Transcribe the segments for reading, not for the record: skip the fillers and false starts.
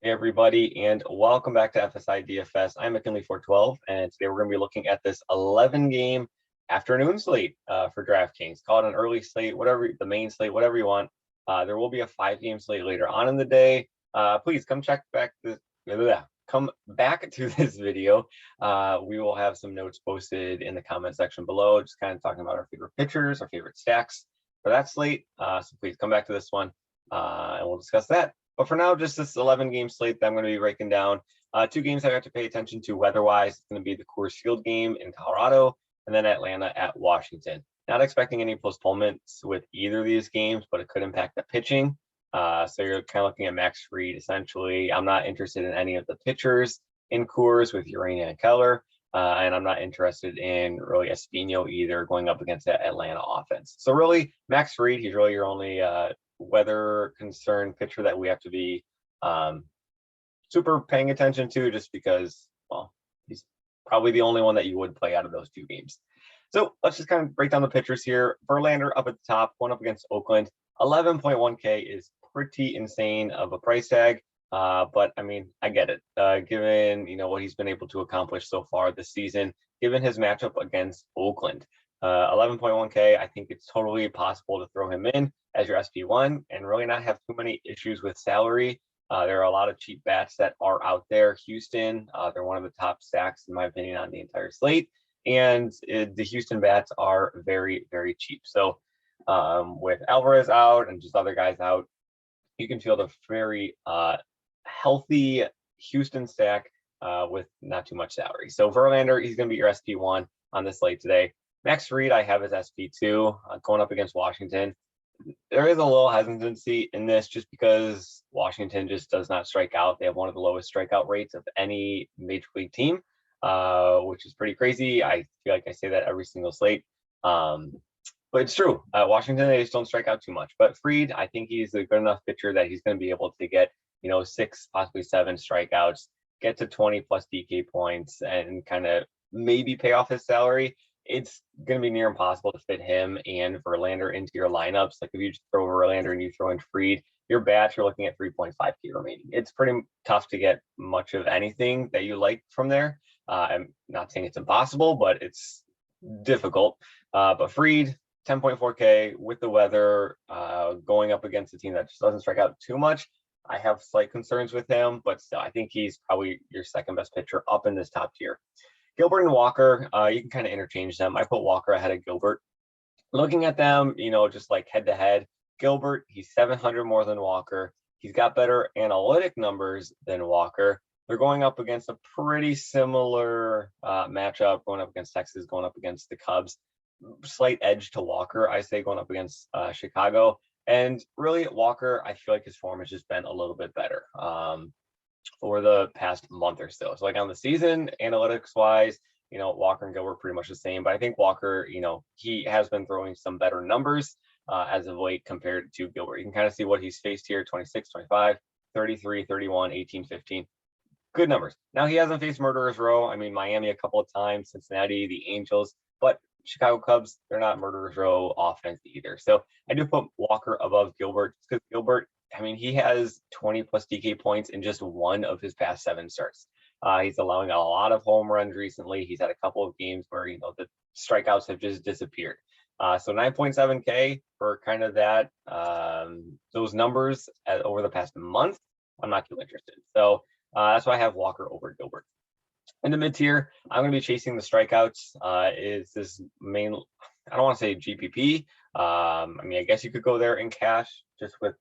Hey everybody, and welcome back to FSi DFS. I'm McKinley412, and today we're going to be looking at this 11-game afternoon slate for DraftKings. Call it an early slate, whatever, the main slate, whatever you want. There will be a 5-game slate later on in the day. Please come back to this video. We will have some notes posted in the comment section below, just kind of talking about our favorite pitchers, our favorite stacks for that slate. So please come back to this one, and we'll discuss that. But for now, just this 11-game slate that I'm going to be breaking down. 2 games I have to pay attention to weather-wise. It's going to be the Coors Field game in Colorado, and then Atlanta at Washington. Not expecting any postponements with either of these games, but it could impact the pitching. So you're kind of looking at Max Fried, essentially. I'm not interested in any of the pitchers in Coors with Urania and Keller, and I'm not interested in really Espino either going up against that Atlanta offense. So really, Max Fried, he's really your only weather concern pitcher that we have to be super paying attention to, just because, well, he's probably the only one that you would play out of those 2 games. So let's just kind of break down the pitchers here. Verlander up at the top, going up against Oakland. 11.1K is pretty insane of a price tag, but I mean, I get it. Given what he's been able to accomplish so far this season, given his matchup against Oakland. 11.1K, I think it's totally possible to throw him in as your SP1 and really not have too many issues with salary. There are a lot of cheap bats that are out there. Houston, they're one of the top stacks, in my opinion, on the entire slate. And the Houston bats are very, very cheap. So with Alvarez out and just other guys out, you can field a very healthy Houston stack with not too much salary. So Verlander, he's going to be your SP1 on the slate today. Max Fried, I have as SP2 going up against Washington. There is a little hesitancy in this just because Washington just does not strike out. They have one of the lowest strikeout rates of any major league team, which is pretty crazy. I feel like I say that every single slate. But it's true. Washington, they just don't strike out too much. But Fried, I think he's a good enough pitcher that he's going to be able to get, 6, possibly 7 strikeouts, get to 20 plus DK points, and kind of maybe pay off his salary. It's going to be near impossible to fit him and Verlander into your lineups. Like if you just throw Verlander and you throw in Fried, your bats, you're looking at 3.5K remaining. It's pretty tough to get much of anything that you like from there. I'm not saying it's impossible, but it's difficult. But Fried, 10.4K with the weather, going up against a team that just doesn't strike out too much. I have slight concerns with him, but still, I think he's probably your second best pitcher up in this top tier. Gilbert and Walker, you can kind of interchange them. I put Walker ahead of Gilbert. Looking at them, just like head to head, Gilbert, he's 700 more than Walker. He's got better analytic numbers than Walker. They're going up against a pretty similar matchup, going up against Texas, going up against the Cubs. Slight edge to Walker, I say, going up against Chicago. And really, Walker, I feel like his form has just been a little bit better for the past month or so. So like on the season, analytics wise, Walker and Gilbert pretty much the same, but I think Walker, he has been throwing some better numbers as of late compared to Gilbert. You can kind of see what he's faced here: 26, 25, 33, 31, 18, 15. Good numbers. Now he hasn't faced Murderers Row. I mean, Miami a couple of times, Cincinnati, the Angels, but Chicago Cubs, they're not Murderers Row offense either. So I do put Walker above Gilbert because Gilbert, I mean, he has 20 plus DK points in just one of his past 7 starts. He's allowing a lot of home runs recently. He's had a couple of games where, the strikeouts have just disappeared. So 9.7K for kind of that, those numbers over the past month, I'm not too interested. So that's why I have Walker over Gilbert. In the mid tier, I'm going to be chasing the strikeouts. Is this main, I don't want to say GPP. I mean, I guess you could go there in cash just with,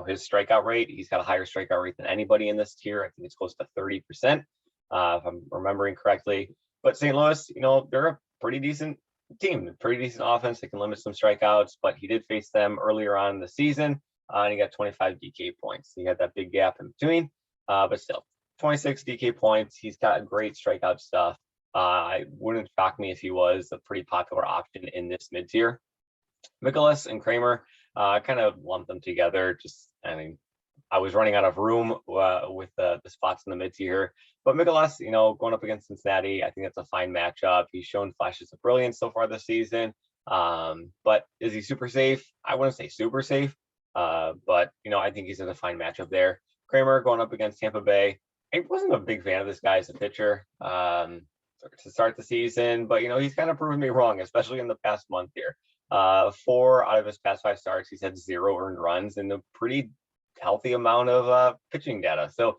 his strikeout rate. He's got a higher strikeout rate than anybody in this tier. I think it's close to 30%, if I'm remembering correctly. But St. Louis, they're a pretty decent team, pretty decent offense. They can limit some strikeouts, but he did face them earlier on in the season, and he got 25 DK points. He had that big gap in between, but still, 26 DK points. He's got great strikeout stuff. I wouldn't shock me if he was a pretty popular option in this mid tier. Mikolas and Kramer, kind of lumped them together. I was running out of room with the spots in the mid tier. But Mikolas, going up against Cincinnati, I think that's a fine matchup. He's shown flashes of brilliance so far this season. But is he super safe? I wouldn't say super safe, but I think he's in a fine matchup there. Kramer going up against Tampa Bay. I wasn't a big fan of this guy as a pitcher to start the season, but he's kind of proven me wrong, especially in the past month here. 4 out of his past 5 starts, he's had 0 earned runs and a pretty healthy amount of pitching data. So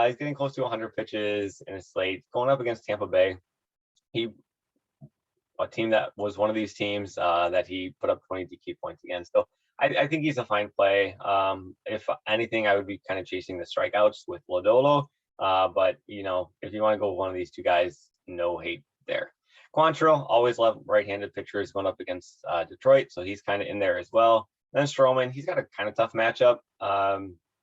he's getting close to 100 pitches in his slate, going up against Tampa Bay. A team that was one of these teams that he put up 20 DK points against. So I think he's a fine play. If anything, I would be kind of chasing the strikeouts with Lodolo. But if you want to go with one of these 2 guys, no hate there. Quantrill, always love right-handed pitchers going up against Detroit, so he's kind of in there as well. Then Stroman, he's got a kind of tough matchup.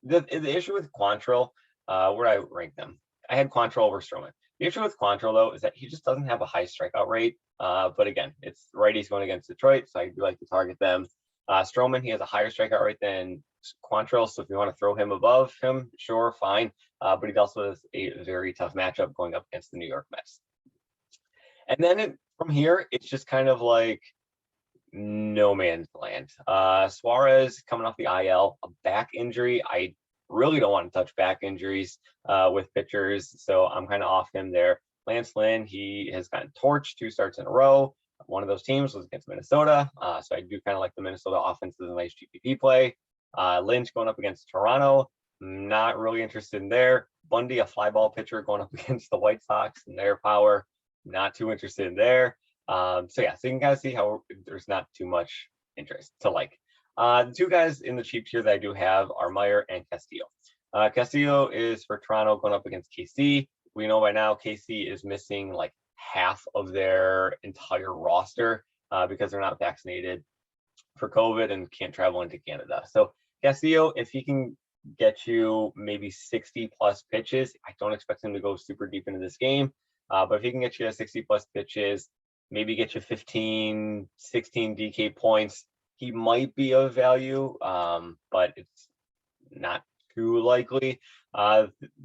The issue with Quantrill, where I rank them, I had Quantrill over Stroman. The issue with Quantrill, though, is that he just doesn't have a high strikeout rate. But again, it's righties going against Detroit, so I do like to target them. Stroman, he has a higher strikeout rate than Quantrill, so if you want to throw him above him, sure, fine. But he also has a very tough matchup going up against the New York Mets. And then from here, it's just kind of like no man's land. Suarez coming off the IL, a back injury. I really don't want to touch back injuries with pitchers, so I'm kind of off him there. Lance Lynn, he has gotten torched 2 starts in a row. One of those teams was against Minnesota, so I do kind of like the Minnesota offense as a nice GPP play. Lynch going up against Toronto, not really interested in there. Bundy, a fly ball pitcher going up against the White Sox and their power, not too interested in there. So you can kind of see how there's not too much interest to like. The 2 guys in the cheap tier that I do have are Meyer and Castillo. Castillo is for Toronto going up against KC. We know by now KC is missing like half of their entire roster because they're not vaccinated for COVID and can't travel into Canada. So Castillo, if he can get you maybe 60 plus pitches, I don't expect him to go super deep into this game, but if he can get you 60 plus pitches, maybe get you 15, 16 DK points, he might be of value, but it's not too likely.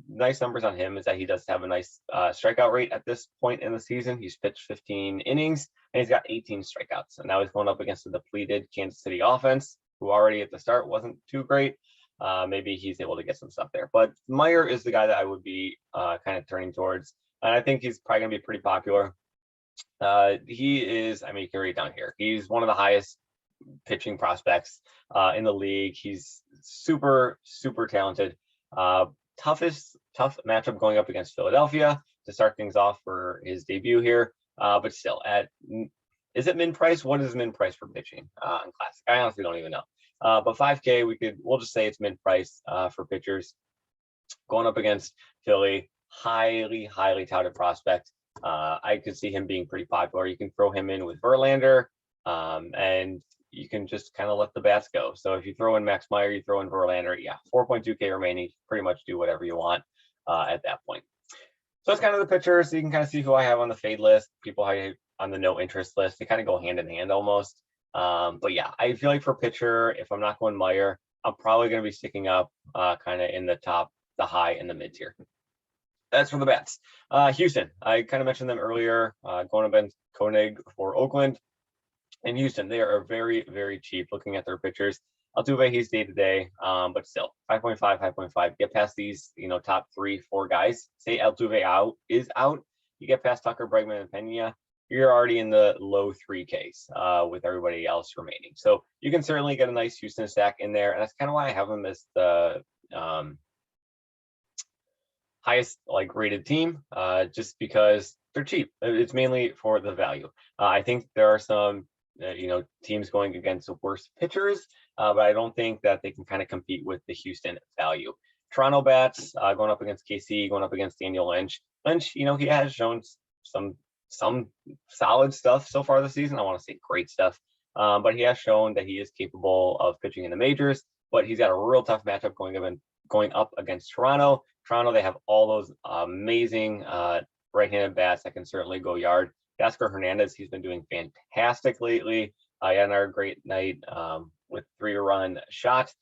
Nice numbers on him is that he does have a nice strikeout rate at this point in the season. He's pitched 15 innings and he's got 18 strikeouts. And now he's going up against a depleted Kansas City offense, who already at the start wasn't too great. Maybe he's able to get some stuff there. But Meyer is the guy that I would be kind of turning towards. And I think he's probably going to be pretty popular. He is, you can read it down here. He's one of the highest pitching prospects in the league. He's super, super talented. Tough matchup going up against Philadelphia to start things off for his debut here. But still, is it min price? What is min price for pitching in Classic? I honestly don't even know. But 5K, we'll just say it's min price for pitchers going up against Philly. Highly, highly touted prospect. I could see him being pretty popular. You can throw him in with Verlander, and you can just kind of let the bats go. So if you throw in Max Meyer, you throw in Verlander, 4.2K remaining, pretty much do whatever you want at that point. So that's kind of the pitchers. So you can kind of see who I have on the fade list, people I have on the no interest list. They kind of go hand in hand almost. But I feel like for pitcher, if I'm not going Meyer, I'm probably going to be sticking up kind of in the top, the high, and the mid tier. That's for the bats. Houston, I kind of mentioned them earlier, going against Koenig for Oakland. In Houston, they are very, very cheap looking at their pitchers. Altuve, he's day-to-day, but still, 5.5, 5.5. Get past these, top 3-4 guys. Say Altuve is out. You get past Tucker, Bregman, and Pena, you're already in the low 3Ks with everybody else remaining. So you can certainly get a nice Houston stack in there, and that's kind of why I have them as the highest rated team, just because they're cheap. It's mainly for the value. I think there are some teams going against the worst pitchers, but I don't think that they can kind of compete with the Houston value. Toronto bats going up against KC, going up against Daniel Lynch. Lynch, he has shown some solid stuff so far this season. I want to say great stuff, but he has shown that he is capable of pitching in the majors. But he's got a real tough matchup going up against Toronto. Toronto, they have all those amazing right-handed bats that can certainly go yard. Oscar Hernandez, he's been doing fantastic lately. He had another great night with 3-run shot,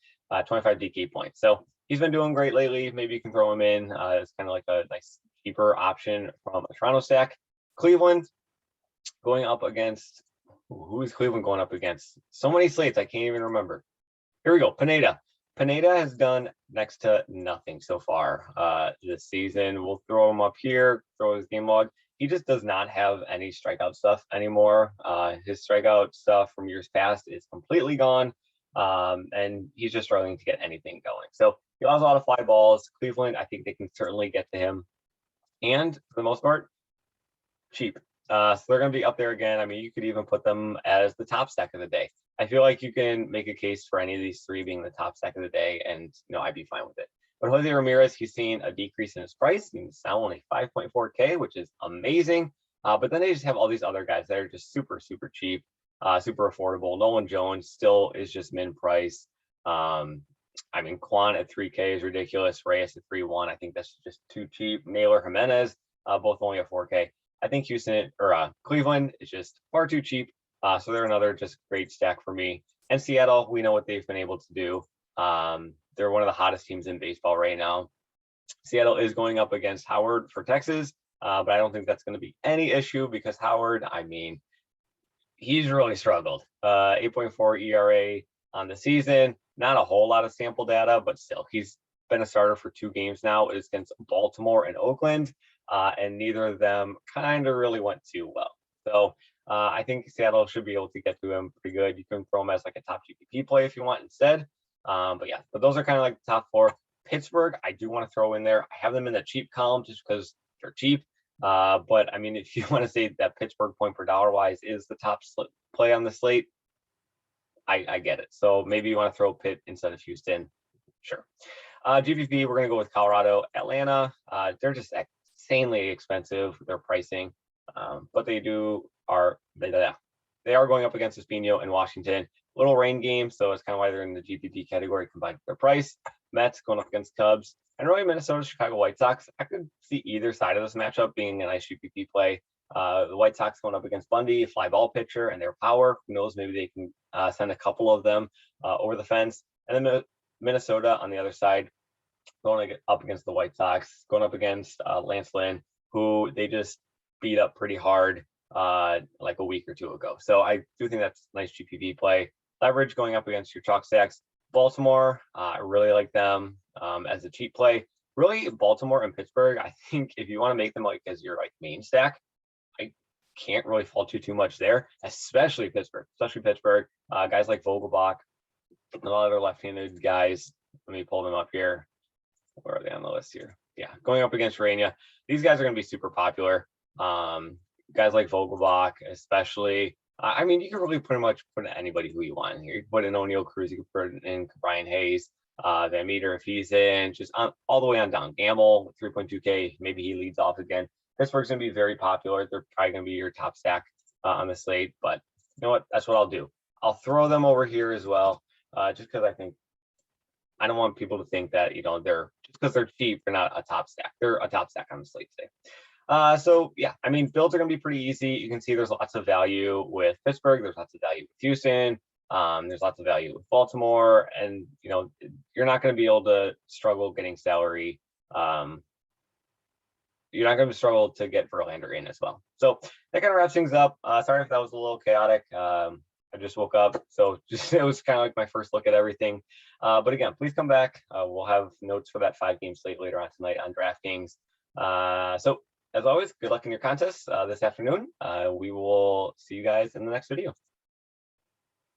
25 DK points. So he's been doing great lately. Maybe you can throw him in. It's kind of like a nice cheaper option from a Toronto stack. Cleveland going up against, who is Cleveland going up against? So many slates, I can't even remember. Here we go, Pineda. Pineda has done next to nothing so far this season. We'll throw him up here, throw his game log. He just does not have any strikeout stuff anymore. His strikeout stuff from years past is completely gone. And he's just struggling to get anything going. So he allows a lot of fly balls. Cleveland, I think they can certainly get to him. And for the most part, cheap. So they're going to be up there again. I mean, you could even put them as the top stack of the day. I feel like you can make a case for any of these three being the top stack of the day, and I'd be fine with it. But Jose Ramirez, he's seen a decrease in his price. He's now only 5.4K, which is amazing. But then they just have all these other guys that are just super, super cheap, super affordable. Nolan Jones still is just min price. I mean, Kwan at 3K is ridiculous. Reyes at 3.1, I think that's just too cheap. Naylor, Jimenez, both only at 4K. I think Cleveland is just far too cheap. So they're another just great stack for me. And Seattle, we know what they've been able to do. They're one of the hottest teams in baseball right now. Seattle is going up against Howard for Texas, but I don't think that's going to be any issue because Howard, I mean, he's really struggled. 8.4 ERA on the season. Not a whole lot of sample data, but still, he's been a starter for 2 games now. It's against Baltimore and Oakland, and neither of them kind of really went too well. So I think Seattle should be able to get to him pretty good. You can throw him as like a top GPP play if you want instead. But those are kind of like the top 4. Pittsburgh, I do want to throw in there. I have them in the cheap column just because they're cheap. But I mean, if you want to say that Pittsburgh point per dollar wise is the top play on the slate, I get it. So maybe you want to throw Pitt instead of Houston. Sure. GPP, we're going to go with Colorado. Atlanta, they're just insanely expensive, their pricing. But they are going up against Espino in Washington. Little rain game, so it's kind of why they're in the GPP category combined with their price. Mets going up against Cubs. And really Minnesota, Chicago White Sox. I could see either side of this matchup being a nice GPP play. The White Sox going up against Bundy, fly ball pitcher, and their power. Who knows, maybe they can send a couple of them over the fence. And then Minnesota on the other side, going up against the White Sox, going up against Lance Lynn, who they just beat up pretty hard like a week or 2 ago. So I do think that's a nice GPP play. Leverage going up against your chalk stacks. Baltimore, I really like them as a cheap play. Really, Baltimore and Pittsburgh, I think if you want to make them like as your like main stack, I can't really fault you too much there, especially Pittsburgh. Guys like Vogelbach, a lot of other left-handed guys. Let me pull them up here. Where are they on the list here? Yeah, going up against Rainier. These guys are going to be super popular. Guys like Vogelbach, especially. I mean, you can really pretty much put in anybody who you want in here. You can put in O'Neill Cruz, you can put in Brian Hayes, Van Meter if he's in, just all the way on down. Gamble, 3.2K, maybe he leads off again. Pittsburgh's going to be very popular. They're probably going to be your top stack on the slate, but you know what? That's what I'll do. I'll throw them over here as well, just because I don't want people to think that, they're just because they're cheap, they're not a top stack. They're a top stack on the slate today. So yeah, I mean, builds are going to be pretty easy. You can see there's lots of value with Pittsburgh. There's lots of value with Houston. There's lots of value with Baltimore, and you're not going to be able to struggle getting salary. You're not going to struggle to get Verlander in as well. So that kind of wraps things up. Sorry if that was a little chaotic. I just woke up, so it was kind of like my first look at everything. But again, please come back. We'll have notes for that 5-game slate later on tonight on DraftKings. So as always, good luck in your contests this afternoon. We will see you guys in the next video.